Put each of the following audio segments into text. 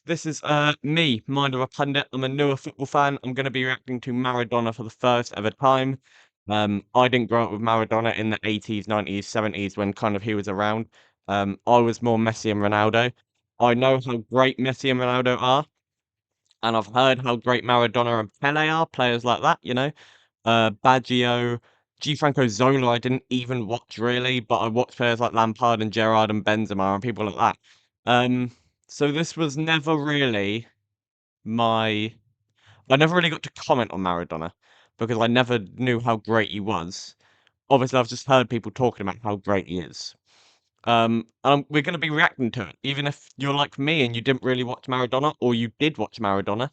This is me, MindOfAPundit. I'm a newer football fan. I'm going to be reacting to Maradona for the first ever time. I didn't grow up with Maradona in the 80s, 90s, 70s when kind of he was around. I was more Messi and Ronaldo. I know how great Messi and Ronaldo are, and I've heard how great Maradona and Pele are, players like that, you know. Baggio, Gianfranco Zola, I didn't even watch really, but I watched players like Lampard and Gerrard and Benzema and people like that. So this was never really my I never really got to comment on Maradona because I never knew how great he was. Obviously, I've just heard people talking about how great he is. We're going to be reacting to it, even if you're like me and you didn't really watch Maradona, or you did watch Maradona.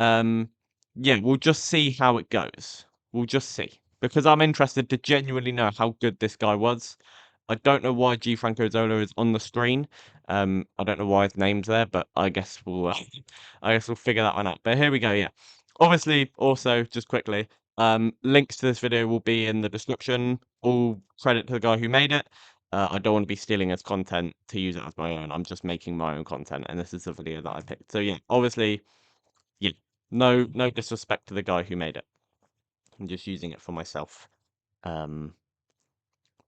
Um, yeah, we'll just see how it goes. We'll just see because I'm interested to genuinely know how good this guy was. I don't know why Gianfranco Zola is on the screen. I don't know why his name's there, but I guess we'll I guess we'll figure that one out. But here we go. Yeah, obviously, also just quickly, links to this video will be in the description. All credit to the guy who made it. I don't want to be stealing his content to use it as my own. I'm just making my own content, and this is the video that I picked. So yeah, obviously, yeah, no disrespect to the guy who made it. I'm just using it for myself. Um,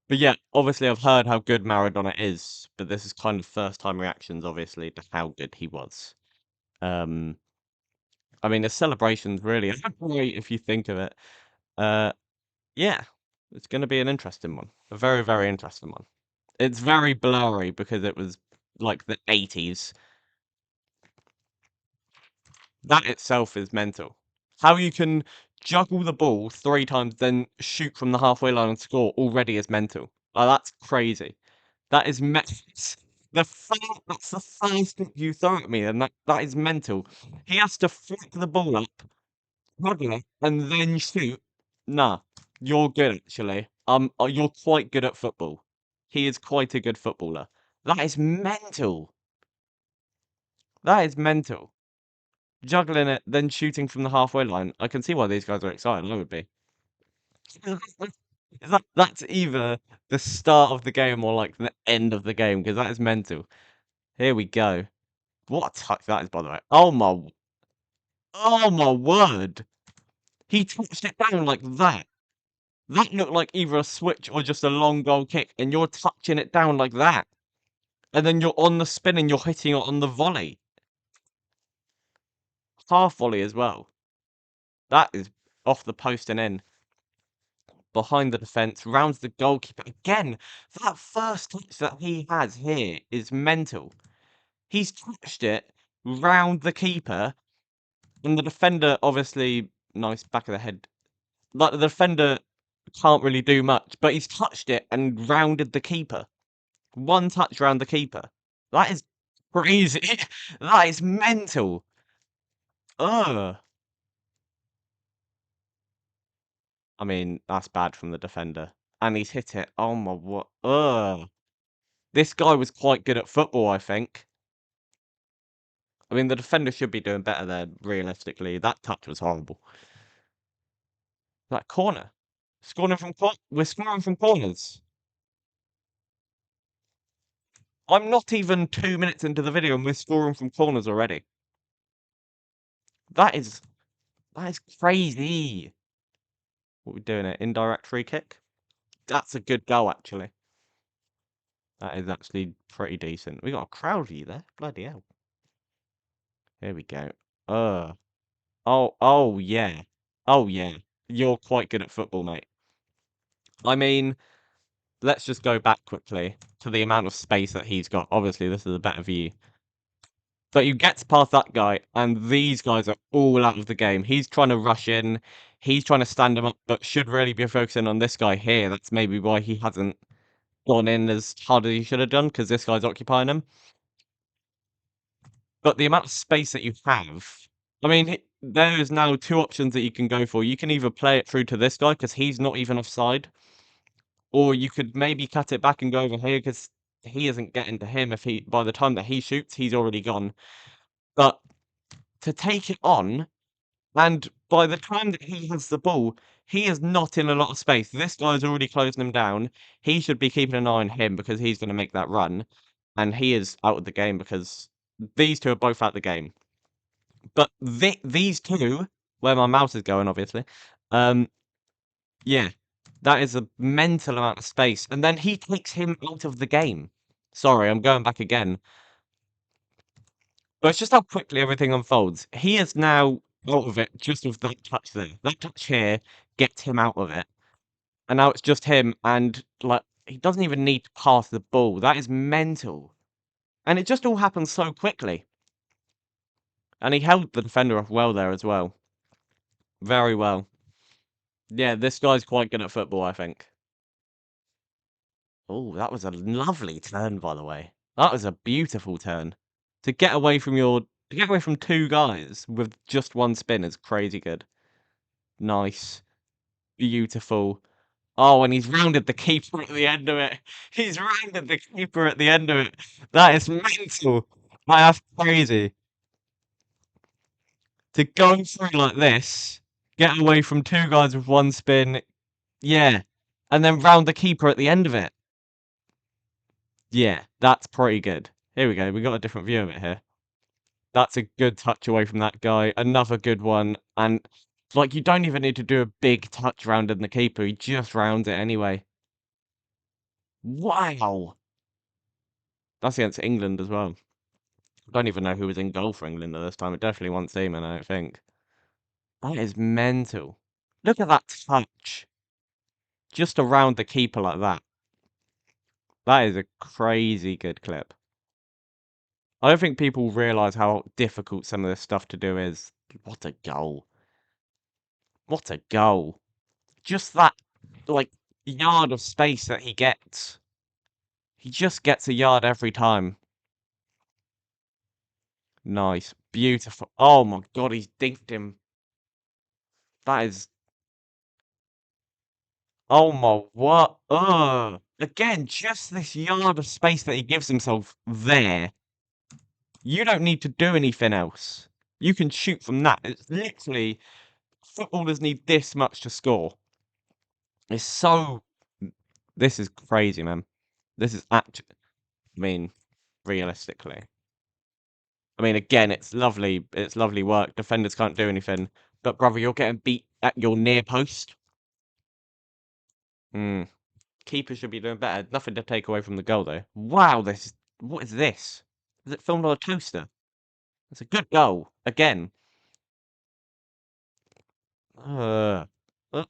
but yeah, obviously I've heard how good Maradona is, but this is kind of first time reactions, obviously, to how good he was. Um, I mean, the celebrations really are great if you think of it. Uh, yeah, it's going to be an interesting one. A very, very interesting one. It's very blurry because it was like the 80s. That itself is mental. How you can juggle the ball 3 times, then shoot from the halfway line and score already is mental. Like, that's crazy. That is that's the first thing you throw at me, and that is mental. He has to flick the ball up, juggle it, and then shoot. Nah, you're good actually. You're quite good at football. He is quite a good footballer. That is mental. That is mental. Juggling it, then shooting from the halfway line. I can see why these guys are excited. I would be. That's either the start of the game or like the end of the game because that is mental. Here we go. What a touch that is, by the way. Oh my word! He touched it down like that. That looked like either a switch or just a long goal kick, and you're touching it down like that. And then you're on the spin and you're hitting it on the volley. Half volley as well. That is off the post and in. Behind the defence, rounds the goalkeeper. Again, that first touch that he has here is mental. He's touched it round the keeper, and the defender, obviously, nice back of the head. Like, the defender can't really do much, but he's touched it and rounded the keeper. One touch round the keeper. That is crazy. That is mental. Ugh. I mean, that's bad from the defender. And he's hit it. Oh my, what? Ugh. This guy was quite good at football, I think. I mean, the defender should be doing better there, realistically. That touch was horrible. That corner. We're scoring from corners. I'm not even 2 minutes into the video and we're scoring from corners already. That is crazy. What are we doing? An indirect free kick? That's a good goal, actually. That is actually pretty decent. We got a crowd view there. Bloody hell. Here we go. Oh, yeah. Oh, yeah. You're quite good at football, mate. I mean, let's just go back quickly to the amount of space that he's got. Obviously, this is a better view. But you get past that guy, and these guys are all out of the game. He's trying to rush in. He's trying to stand him up, but should really be focusing on this guy here. That's maybe why he hasn't gone in as hard as he should have done, because this guy's occupying him. But the amount of space that you have, I mean, there is now 2 options that you can go for. You can either play it through to this guy, because he's not even offside, or you could maybe cut it back and go over here, because he isn't getting to him. If by the time that he shoots, he's already gone. But to take it on, and by the time that he has the ball, he is not in a lot of space. This guy's already closing him down. He should be keeping an eye on him because he's going to make that run. And he is out of the game because these two are both out the game. But these two, where my mouse is going, obviously, yeah, that is a mental amount of space. And then he takes him out of the game. Sorry, I'm going back again. But it's just how quickly everything unfolds. He is now out of it just with that touch there. That touch here gets him out of it. And now it's just him, and, like, he doesn't even need to pass the ball. That is mental. And it just all happens so quickly. And he held the defender off well there as well. Very well. Yeah, this guy's quite good at football, I think. Oh, that was a lovely turn, by the way. That was a beautiful turn. To get away from two guys with just one spin is crazy good. Nice. Beautiful. Oh, and he's rounded the keeper at the end of it. He's rounded the keeper at the end of it. That is mental. That's crazy. To go through like this, get away from two guys with one spin, yeah, and then round the keeper at the end of it. Yeah, that's pretty good. Here we go. We got a different view of it here. That's a good touch away from that guy. Another good one. And, like, you don't even need to do a big touch rounding the keeper. He just rounds it anyway. Wow. That's against England as well. I don't even know who was in goal for England at this time. It definitely wasn't Seaman, I don't think. That is mental. Look at that touch. Just around the keeper like that. That is a crazy good clip. I don't think people realise how difficult some of this stuff to do is. What a goal. What a goal. Just that, like, yard of space that he gets. He just gets a yard every time. Nice. Beautiful. Oh my god, he's dinked him. That is... Oh my, what? Ugh. Again, just this yard of space that he gives himself there. You don't need to do anything else. You can shoot from that. It's literally... Footballers need this much to score. It's so... This is crazy, man. This is actually... I mean, realistically. I mean, again, it's lovely work. Defenders can't do anything. But, brother, you're getting beat at your near post. Hmm. Keeper should be doing better. Nothing to take away from the goal, though. Wow, what is this? Is it filmed on a toaster? It's a good goal. Again. Uh, uh,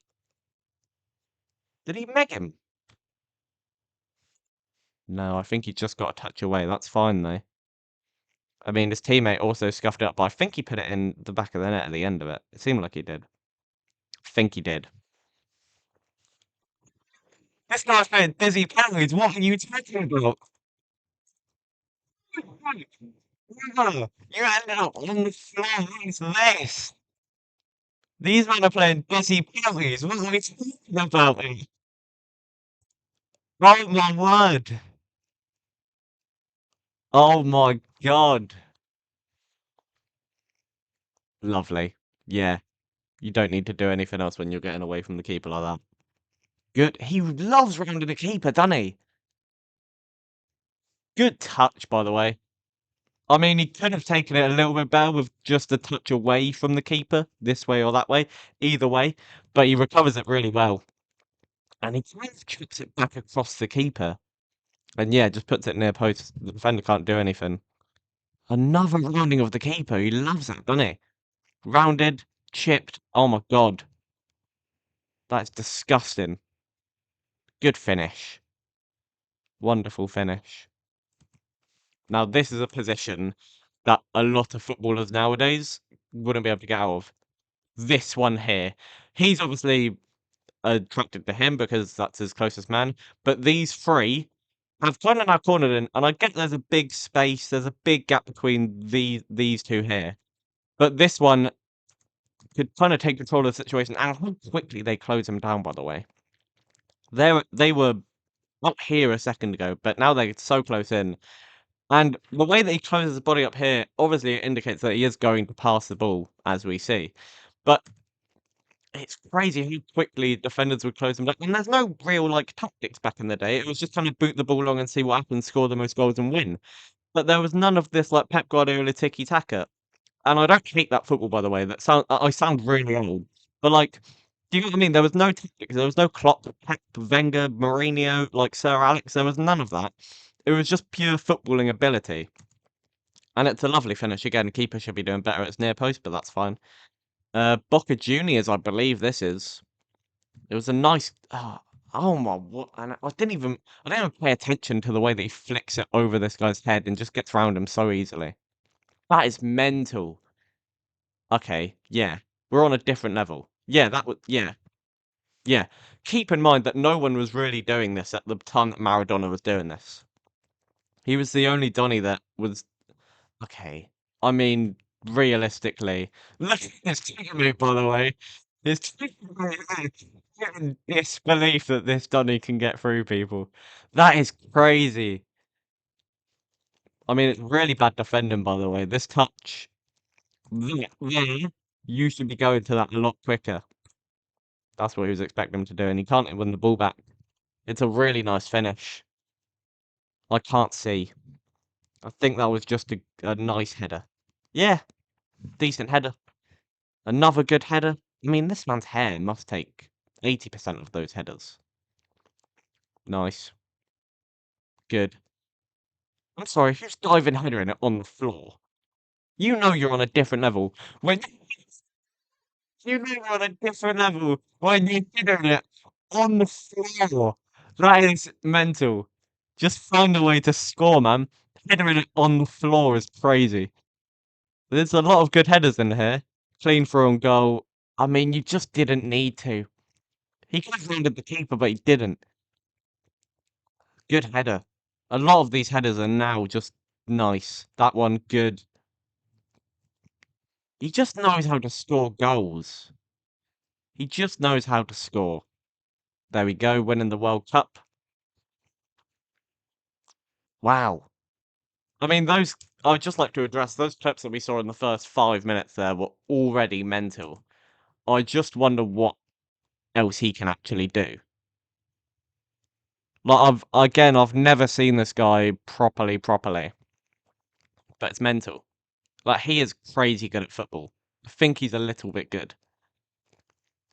did he meg him? No, I think he just got a touch away. That's fine, though. I mean, his teammate also scuffed it up, but I think he put it in the back of the net at the end of it. It seemed like he did. I think he did. This guy's playing dizzy penalties. What are you talking about? Yeah, you ended up on the floor. What is this? These men are playing dizzy penalties. What are we talking about? Oh my word. Oh my god. Lovely. Yeah. You don't need to do anything else when you're getting away from the keeper like that. Good. He loves rounding the keeper, doesn't he? Good touch, by the way. I mean, he could have taken it a little bit better with just a touch away from the keeper, this way or that way, either way, but he recovers it really well. And he kind of chips it back across the keeper. And yeah, just puts it near post. The defender can't do anything. Another rounding of the keeper. He loves that, doesn't he? Rounded, chipped. Oh my god. That's disgusting. Good finish. Wonderful finish. Now, this is a position that a lot of footballers nowadays wouldn't be able to get out of. This one here. He's obviously attracted to him because that's his closest man. But these three have kind of now cornered in, and I get there's a big space, there's a big gap between these two here. But this one could kind of take control of the situation, and how quickly they close him down, by the way. They were up here a second ago, but now they're so close in. And the way that he closes his body up here, obviously it indicates that he is going to pass the ball, as we see. But it's crazy how quickly defenders would close them down. And there's no real, like, tactics back in the day. It was just kind of boot the ball along and see what happens, score the most goals and win. but there was none of this, like, Pep Guardiola tiki-taka, and I don't hate that football, by the way, I sound really old, but, like, do you know what I mean? There was no tactics, there was no Klopp, Pep, Wenger, Mourinho, like, Sir Alex, there was none of that. It was just pure footballing ability, and it's a lovely finish. Again, keeper should be doing better at his near post, but that's fine. Boca Juniors, I believe this is. It was a nice oh my what and I didn't even pay attention to the way that he flicks it over this guy's head and just gets round him so easily. That is mental. Okay, yeah. We're on a different level. Yeah, that was yeah, yeah. Keep in mind that no one was really doing this at the time that Maradona was doing this. He was the only Donny that was okay. I mean, realistically, look at his teammate, by the way. His teammate in disbelief that this Donny can get through people. That is crazy. I mean, it's really bad defending, by the way. This touch, there, you should be going to that a lot quicker. That's what he was expecting him to do, and he can't win the ball back. It's a really nice finish. I can't see. I think that was just a nice header. Yeah, decent header. Another good header. I mean, this man's hair must take 80% of those headers. Nice. Good. I'm sorry, who's diving headering it on the floor? You know you're on a different level when you know you're on a different level when you're headering it on the floor. That is mental. Just find a way to score, man. Headering it on the floor is crazy. There's a lot of good headers in here. Clean through and goal. I mean, you just didn't need to. He could have rounded the keeper, but he didn't. Good header. A lot of these headers are now just nice. That one, good. He just knows how to score goals. He just knows how to score. There we go, winning the World Cup. Wow. I mean, I'd just like to address those clips that we saw in the first 5 minutes there were already mental. I just wonder what else he can actually do. Like, I've never seen this guy properly, but it's mental. Like, he is crazy good at football. I think he's a little bit good.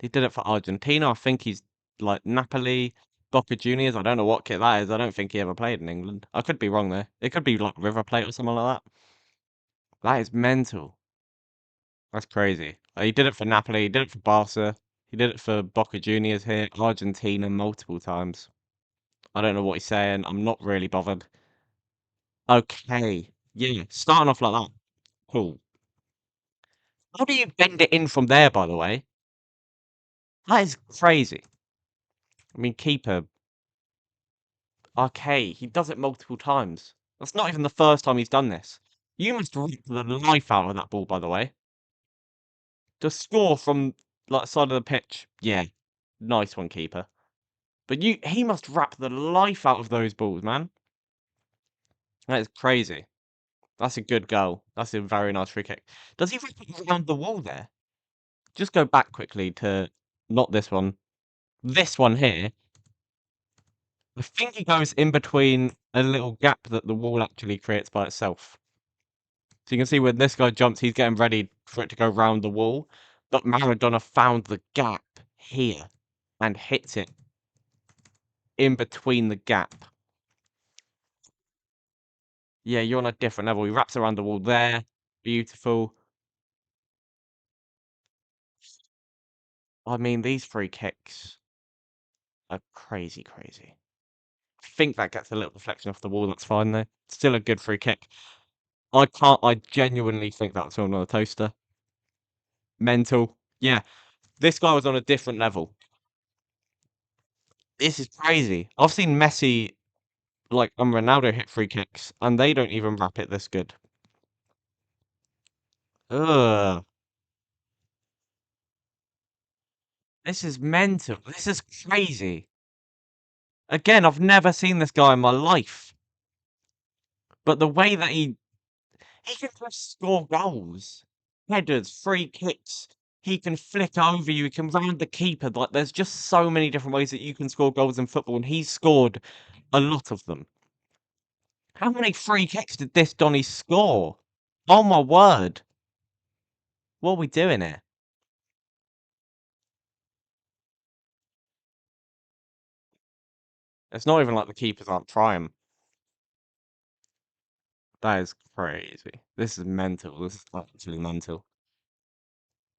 He did it for Argentina. I think he's like Napoli, Boca Juniors. I don't know what kit that is. I don't think he ever played in England. I could be wrong there. It could be like River Plate or something like that. That is mental. That's crazy. He did it for Napoli. He did it for Barca. He did it for Boca Juniors here, Argentina multiple times. I don't know what he's saying. I'm not really bothered. Okay. Yeah, starting off like that. Cool. How do you bend it in from there, by the way? That is crazy. I mean, keeper. Okay, he does it multiple times. That's not even the first time he's done this. You must rip the life out of that ball, by the way. To score from like side of the pitch, yeah, nice one, keeper. But he must wrap the life out of those balls, man. That is crazy. That's a good goal. That's a very nice free kick. Does he wrap it around the wall there? Just go back quickly to not this one. This one here. I think he goes in between a little gap that the wall actually creates by itself. So you can see when this guy jumps, he's getting ready for it to go round the wall. But Maradona found the gap here and hits it in between the gap. Yeah, you're on a different level. He wraps around the wall there. Beautiful. I mean, these free kicks are crazy, crazy. I think that gets a little deflection off the wall. That's fine, though. Still a good free kick. I genuinely think that's on a toaster. Mental. Yeah, this guy was on a different level. This is crazy. I've seen Messi like, and Ronaldo hit free kicks, and they don't even wrap it this good. Ugh. This is mental. This is crazy. Again, I've never seen this guy in my life. But the way that he can just score goals. Headers, free kicks. He can flick over you. He can round the keeper. Like, there's just so many different ways that you can score goals in football, and he's scored a lot of them. How many free kicks did this Donny score? Oh my word. What are we doing here? It's not even like the keepers aren't trying. That is crazy. This is mental. This is actually mental.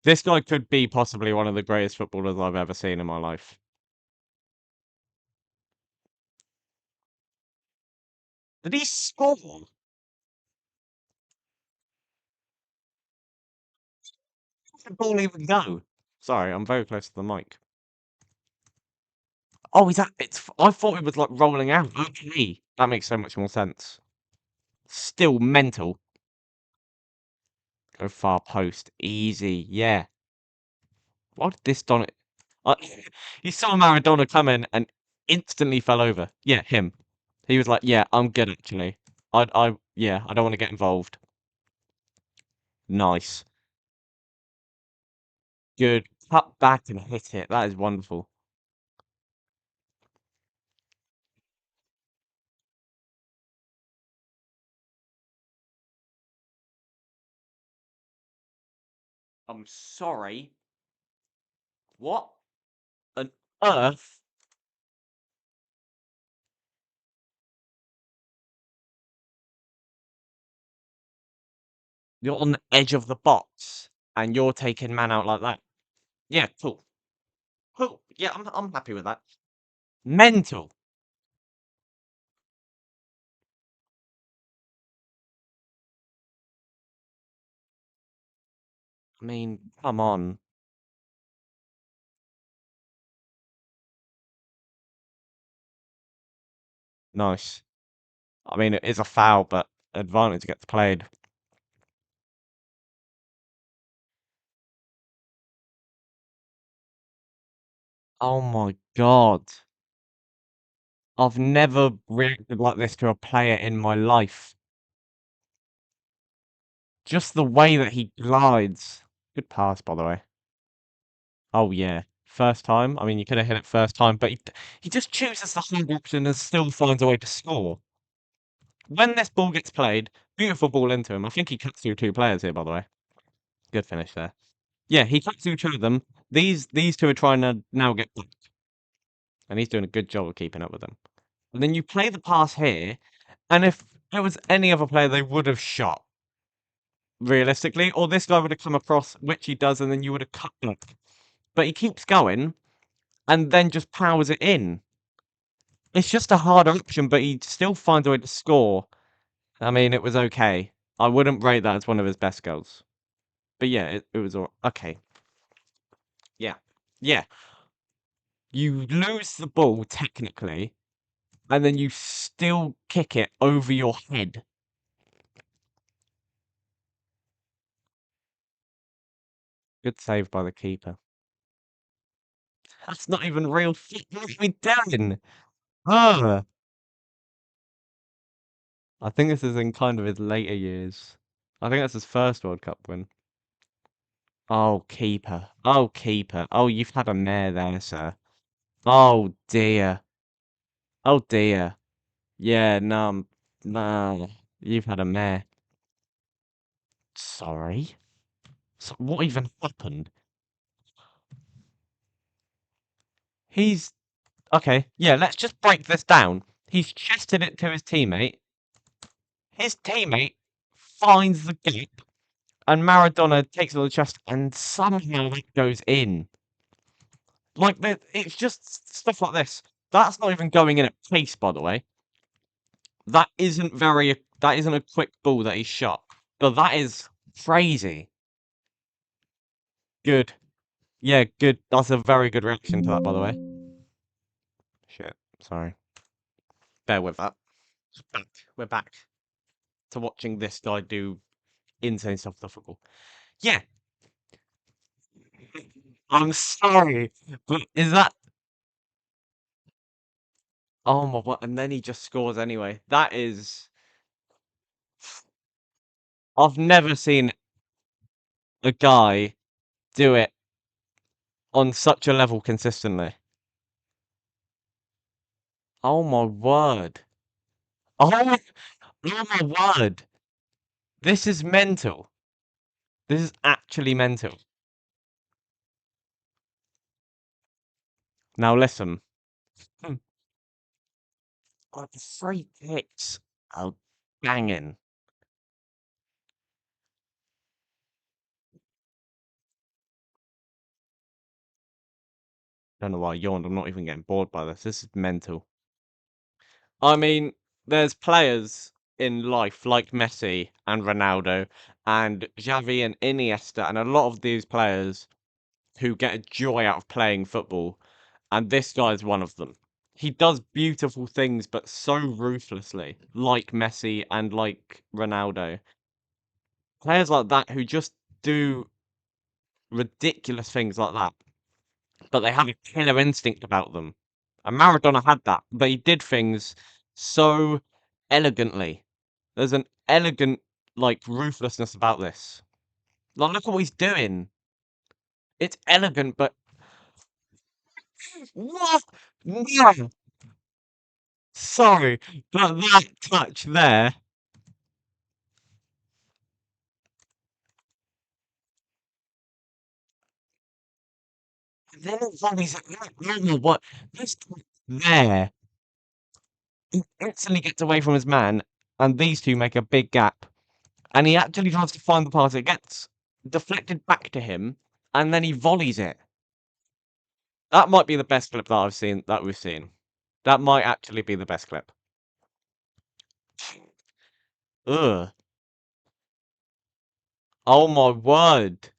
This guy could be possibly one of the greatest footballers I've ever seen in my life. Did he score? Where did the ball even go? Sorry, I'm very close to the mic. Oh, is that? I thought it was like rolling out. Okay, that makes so much more sense. Still mental. Go far post, easy. Yeah. Why did this Don? I, he saw Maradona come in and instantly fell over. Yeah, him. He was like, "Yeah, I'm good actually. Yeah, I don't want to get involved." Nice, good. Cut back and hit it. That is wonderful. I'm sorry. What on earth? You're on the edge of the box and you're taking man out like that. Yeah, cool. Cool. Yeah, I'm happy with that. Mental. I mean, come on. Nice. I mean, it is a foul, but advantage gets played. Oh my god. I've never reacted like this to a player in my life. Just the way that he glides. Good pass, by the way. Oh yeah. First time. I mean, you could have hit it first time, but he just chooses the hard option and still finds a way to score. When this ball gets played, beautiful ball into him. I think he cuts through two players here, by the way. Good finish there. Yeah, he cuts through two of them. These two are trying to now get back, and he's doing a good job of keeping up with them. And then you play the pass here, and if it was any other player, they would have shot realistically, or this guy would have come across, which he does, and then you would have cut back. But he keeps going, and then just powers it in. It's just a harder option, but he still finds a way to score. I mean, it was okay. I wouldn't rate that as one of his best goals. But yeah, it was all okay. Yeah. Yeah. You lose the ball technically, and then you still kick it over your head. Good save by the keeper. That's not even real foot. What are we doing? Ah, I think this is in kind of his later years. I think that's his first World Cup win. Oh, keeper. Oh, keeper. Oh, you've had a mare there, sir. Oh, dear. Oh, dear. Yeah, no, no. You've had a mare. Sorry. So what even happened? He's okay. Yeah, let's just break this down. He's chested it to his teammate. His teammate finds the gap, and Maradona takes it on the chest, and somehow it goes in. Like it's just stuff like this. That's not even going in at pace, by the way. That isn't very. That isn't a quick ball that he shot. But that is crazy. Good. Yeah, good. That's a very good reaction to that, by the way. Shit. Sorry. Bear with that. Back. We're back to watching this guy do insane stuff with the football. Yeah. I'm sorry, but is that? Oh my god! And then he just scores anyway. That is. I've never seen a guy do it on such a level consistently. Oh my word. Oh, Oh my word! This is mental. This is actually mental. Now listen. Hmm. God, the free kicks are banging. Don't know why I yawned. I'm not even getting bored by this. This is mental. I mean, there's players in life like Messi and Ronaldo and Xavi and Iniesta and a lot of these players who get a joy out of playing football, and this guy's one of them. He does beautiful things, but so ruthlessly, like Messi and like Ronaldo. Players like that who just do ridiculous things like that, but they have a killer instinct about them. And Maradona had that, but he did things so elegantly. There's an elegant, like, ruthlessness about this. Like, look at what he's doing. It's elegant, but what? No, sorry, but that touch there. Then it volleys at that. I don't know what. This touch there. He instantly gets away from his man, and these two make a big gap. And he actually tries to find the pass. It gets deflected back to him, and then he volleys it. That might be the best clip that I've seen that we've seen. That might actually be the best clip. Ugh. Oh my word.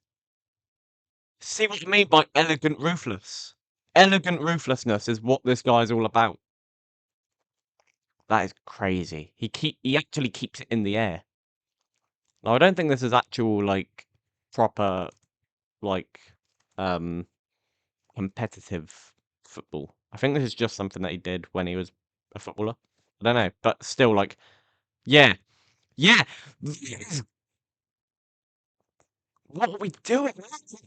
See what I mean by elegant ruthless? Elegant ruthlessness is what this guy's all about. That is crazy. He actually keeps it in the air. Now I don't think this is actual like proper like um competitive football. I think this is just something that he did when he was a footballer. I don't know, but still like yeah. Yeah. What are we doing?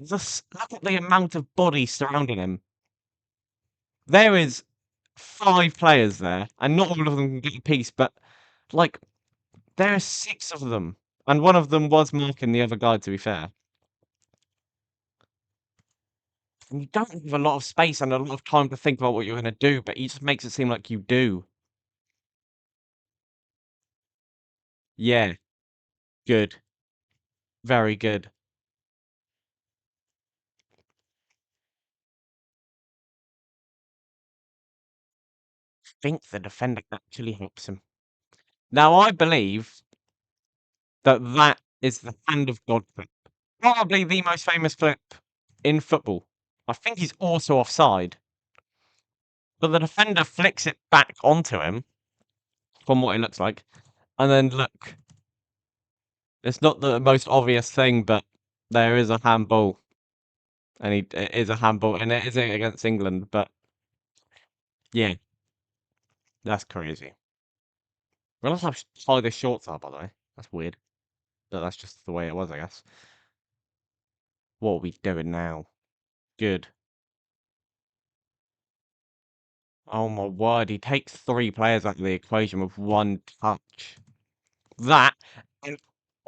Look at the amount of body surrounding him. There is 5 players there, and not all of them can get a piece, but, like, there are 6 of them, and one of them was marking the other guy, to be fair. And you don't have a lot of space and a lot of time to think about what you're gonna do, but he just makes it seem like you do. Yeah, good. Very good. I think the defender actually helps him. Now, I believe that that is the hand of God clip. Probably the most famous clip in football. I think he's also offside, but the defender flicks it back onto him, from what it looks like, and then look, it's not the most obvious thing, but there is a handball, and it is a handball, and it is against England, but yeah, that's crazy. Realize how high the shorts are, by the way. That's weird, but that's just the way it was, I guess. What are we doing now? Good. Oh my word, he takes 3 players out of the equation with 1 touch. That, and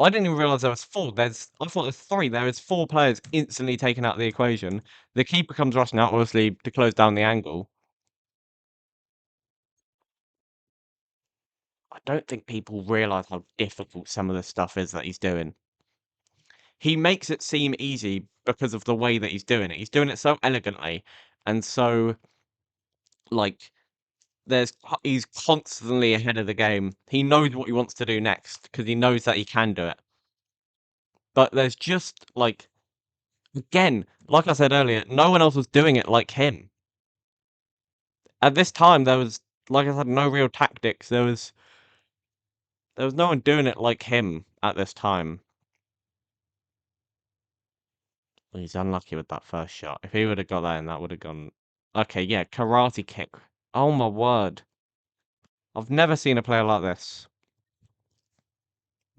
I didn't even realise there was 4. I thought there's 3. There is 4 players instantly taken out of the equation. The keeper comes rushing out, obviously, to close down the angle. I don't think people realise how difficult some of the stuff is that he's doing. He makes it seem easy because of the way that he's doing it. He's doing it so elegantly and so, like, he's constantly ahead of the game. He knows what he wants to do next because he knows that he can do it. But there's just, like, again, like I said earlier, no one else was doing it like him. At this time, there was, like I said, no real tactics. There was no one doing it like him at this time. Well, he's unlucky with that first shot. If he would have got that in, that would have gone. Okay, yeah, karate kick. Oh my word. I've never seen a player like this.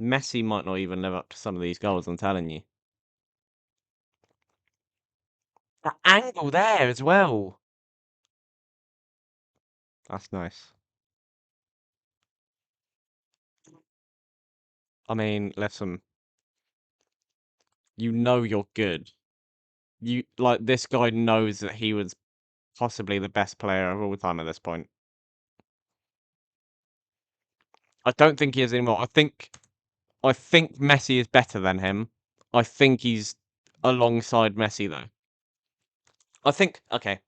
Messi might not even live up to some of these goals, I'm telling you. The angle there as well. That's nice. I mean, listen, you know you're good. You like this guy knows that he was possibly the best player of all time at this point. I don't think he is anymore. I think Messi is better than him. I think he's alongside Messi though. I think okay,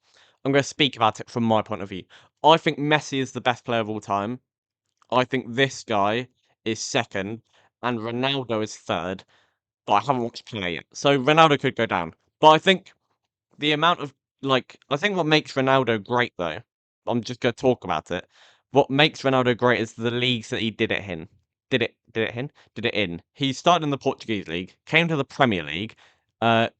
I'm going to speak about it from my point of view. I think Messi is the best player of all time. I think this guy is second, and Ronaldo is third. But I haven't watched play yet, so Ronaldo could go down. But I think the amount of I think what makes Ronaldo great though, I'm just gonna talk about it. What makes Ronaldo great is the leagues that he did it in. Did it in. He started in the Portuguese league, came to the Premier League,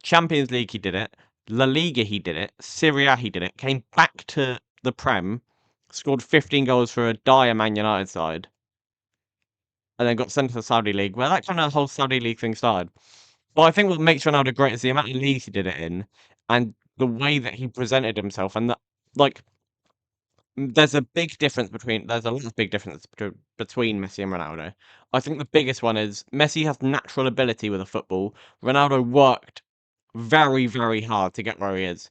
Champions League he did it, La Liga he did it, Serie A he did it, came back to the Prem, scored 15 goals for a dire Man United side, and then got sent to the Saudi League, where that kind of whole Saudi League thing started. But I think what makes Ronaldo great is the amount of leagues he did it in, and the way that he presented himself, and that like there's a lot of big difference between Messi and Ronaldo. I think the biggest one is Messi has natural ability with a football. Ronaldo worked very, very hard to get where he is.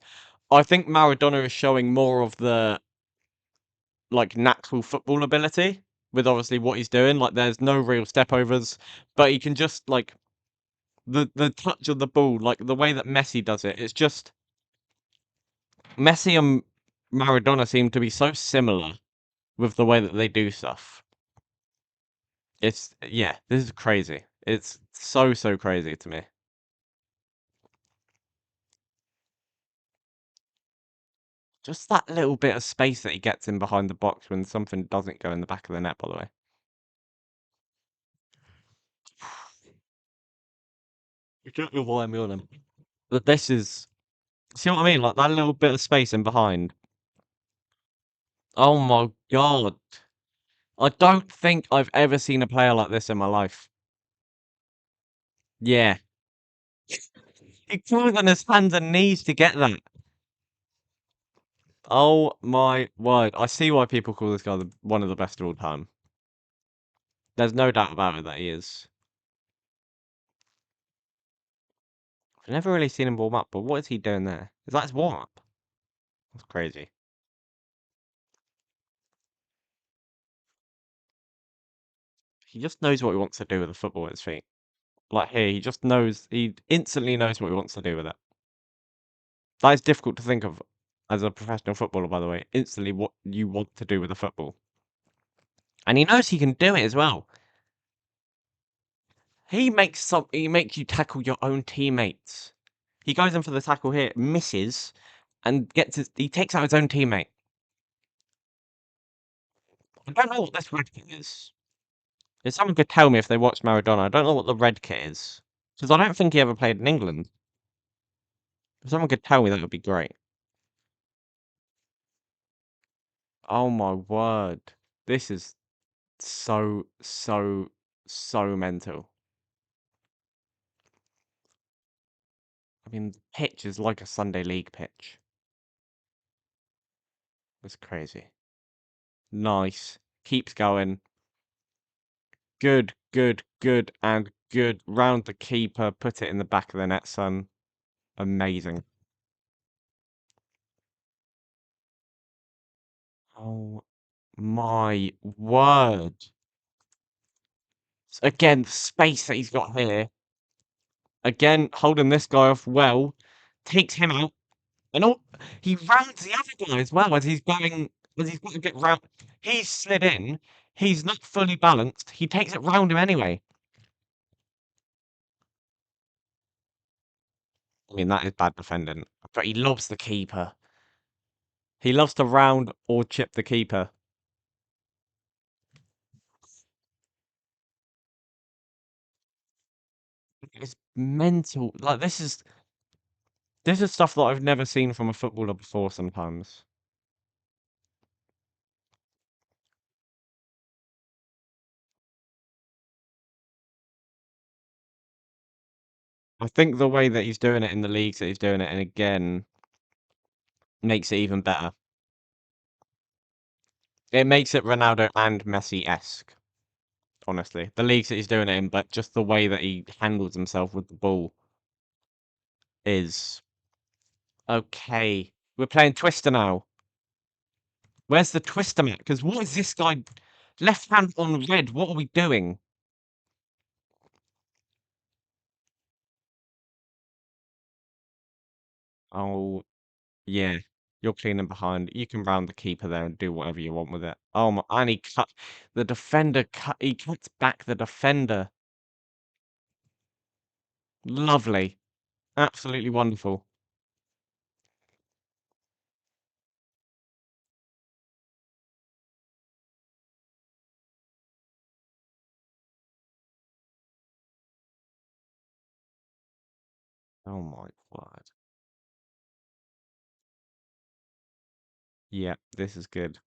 I think Maradona is showing more of the natural football ability with obviously what he's doing. Like there's no real step overs, but he can just the touch of the ball, like the way that Messi does it. It's just Messi and Maradona seem to be so similar with the way that they do stuff. It's yeah, this is crazy. It's so crazy to me. Just that little bit of space that he gets in behind the box when something doesn't go in the back of the net, by the way. You don't know why I'm yawning. But this is see what I mean? Like that little bit of space in behind. Oh my god. I don't think I've ever seen a player like this in my life. Yeah. He crawled on his hands and knees to get that. Oh my word. I see why people call this guy one of the best of all time. There's no doubt about it that he is. I've never really seen him warm up, but what is he doing there? Is that his warm up? That's crazy. He just knows what he wants to do with the football at his feet. Like here, he instantly knows what he wants to do with it. That is difficult to think of as a professional footballer, by the way. Instantly what you want to do with the football. And he knows he can do it as well. He makes you tackle your own teammates. He goes in for the tackle here, misses, and he takes out his own teammate. I don't know what this red kit is. If someone could tell me if they watched Maradona, I don't know what the red kit is. Because I don't think he ever played in England. If someone could tell me, that would be great. Oh my word. This is so mental. I mean, the pitch is like a Sunday League pitch. That's crazy. Nice. Keeps going. Good, and good. Round the keeper. Put it in the back of the net, son. Amazing. Oh my word. Again, the space that he's got here. Again, holding this guy off well. Takes him out. And he rounds the other guy as well as he's got to get round. He's slid in. He's not fully balanced. He takes it round him anyway. I mean, that is bad defending. But he loves the keeper. He loves to round or chip the keeper. It's mental. Like this is stuff that I've never seen from a footballer before. Sometimes I think the way that he's doing it in the leagues that he's doing it, and again, makes it even better. It makes it Ronaldo and Messi-esque. honestly. The leagues that he's doing it in, but just the way that he handles himself with the ball is okay. We're playing Twister now. Where's the Twister map? Because what is this guy? Left hand on red. What are we doing? Oh, yeah. You're cleaning behind. You can round the keeper there and do whatever you want with it. Oh my! And he cut the defender. He cuts back the defender. Lovely. Absolutely wonderful. Oh my word. Yeah, this is good.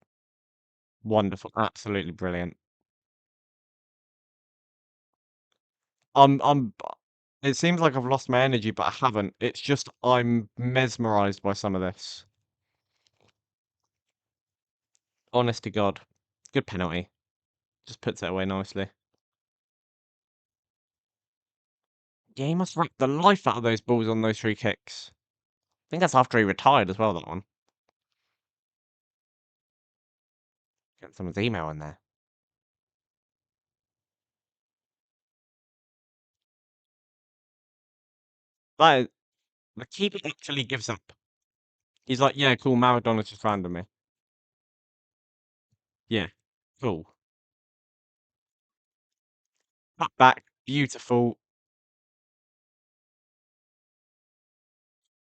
Wonderful. Absolutely brilliant. I'm it seems like I've lost my energy, but I haven't. It's just I'm mesmerized by some of this. Honest to God. Good penalty. Just puts it away nicely. Yeah, he must rip the life out of those balls on those free kicks. I think that's after he retired as well, that one. Get someone's email in there. That is, the keeper actually gives up. He's like, yeah, cool, Maradona just random me. Yeah, cool. Cut back, beautiful.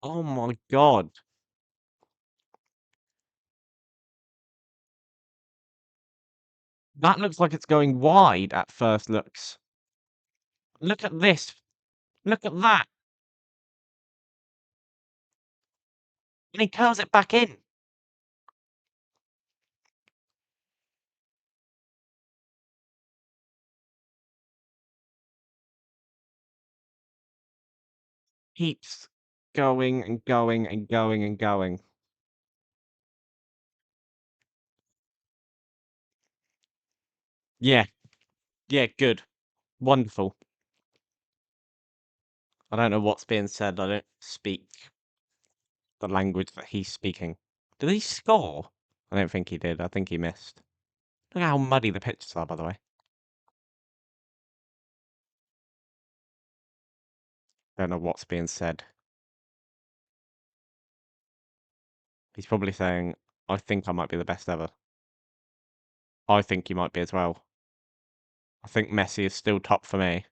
Oh my God. That looks like it's going wide at first looks. Look at this. Look at that. And he curls it back in. Keeps going and going and going and going. Yeah. Yeah, good. Wonderful. I don't know what's being said. I don't speak the language that he's speaking. Did he score? I don't think he did. I think he missed. Look how muddy the pitches are, by the way. Don't know what's being said. He's probably saying, I think I might be the best ever. I think you might be as well. I think Messi is still top for me.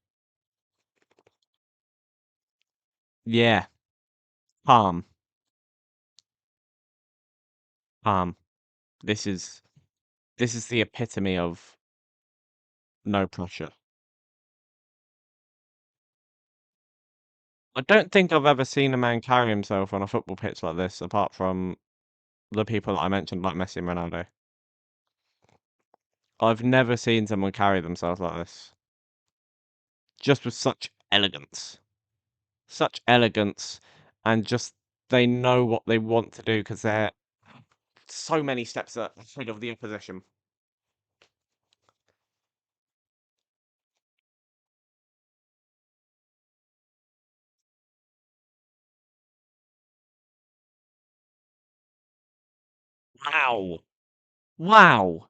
Yeah. Palm. Palm. This is the epitome of no pressure. I don't think I've ever seen a man carry himself on a football pitch like this, apart from the people that I mentioned, like Messi and Ronaldo. I've never seen someone carry themselves like this. Just with such elegance. Such elegance, and just they know what they want to do because they're so many steps ahead of the opposition. Wow. Wow.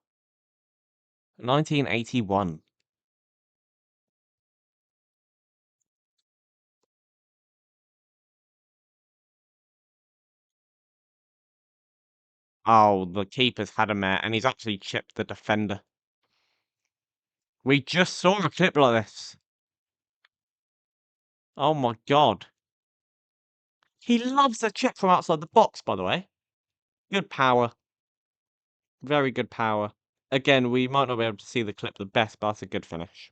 1981. Oh, the keeper's had a mare, and he's actually chipped the defender. We just saw a clip like this. Oh my God. He loves a chip from outside the box, by the way. Good power. Very good power. Again, we might not be able to see the clip the best, but that's a good finish.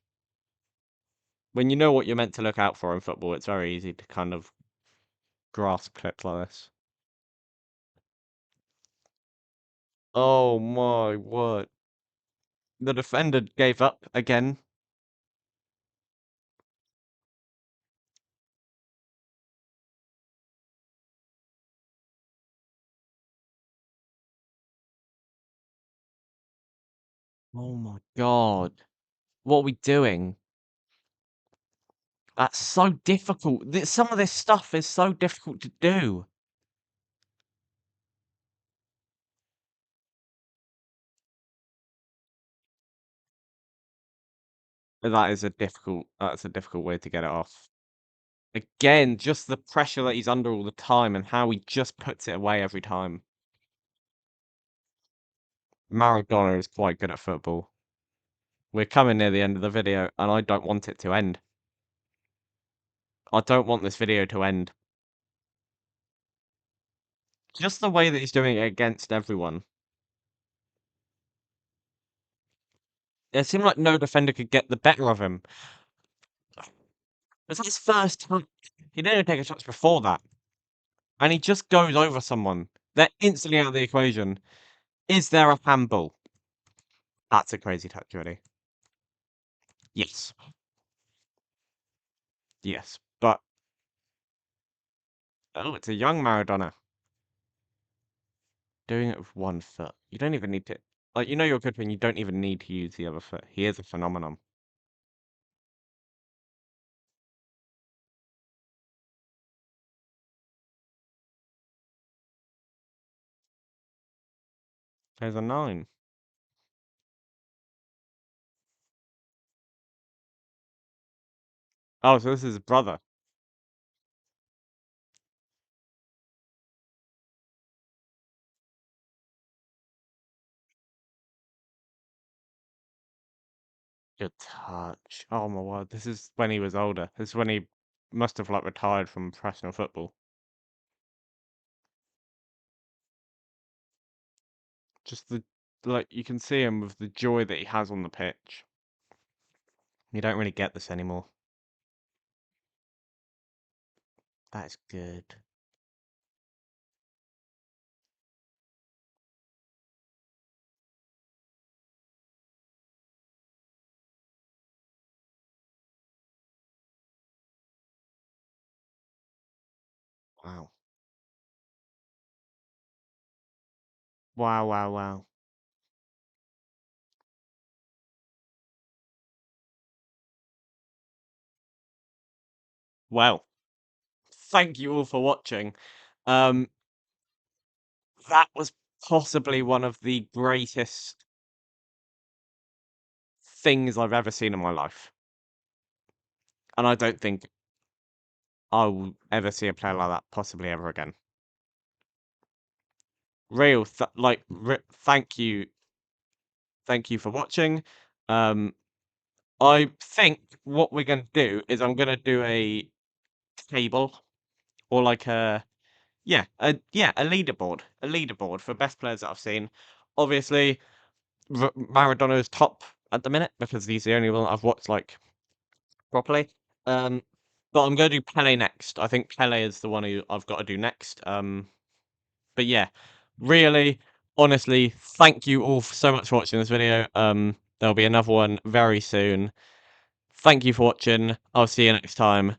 When you know what you're meant to look out for in football, it's very easy to kind of grasp clips like this. Oh my word. The defender gave up again. Oh my God. What are we doing? That's so difficult. Some of this stuff is so difficult to do. That's a difficult way to get it off. Again, just the pressure that he's under all the time and how he just puts it away every time. Maradona is quite good at football. We're coming near the end of the video, and I don't want it to end. I don't want this video to end. Just the way that he's doing it against everyone. It seemed like no defender could get the better of him. It's his first time. He didn't even take a chance before that. And he just goes over someone. They're instantly out of the equation. Is there a handball? That's a crazy touch, really. Yes. Yes. But, oh, it's a young Maradona. Doing it with one foot. You don't even need to... Like, you know you're good when you don't even need to use the other foot. He is a phenomenon. There's a 9. Oh, so this is his brother. Good touch. Oh my word. This is when he was older. This is when he must have, like, retired from professional football. Just like, you can see him with the joy that he has on the pitch. You don't really get this anymore. That's good. Wow. Wow, wow, wow. Well, thank you all for watching. Um, that was possibly one of the greatest things I've ever seen in my life. And I don't think I will ever see a player like that possibly ever again. Real, thank you for watching. Um, I think what we're gonna do is I'm gonna do a table or like a leaderboard for best players that I've seen. Obviously, Maradona's top at the minute because he's the only one I've watched like properly. Um, but I'm gonna do Pele next. I think Pele is the one who I've got to do next. But yeah, really, honestly, thank you all so much for watching this video. There'll be another one very soon. Thank you for watching. I'll see you next time.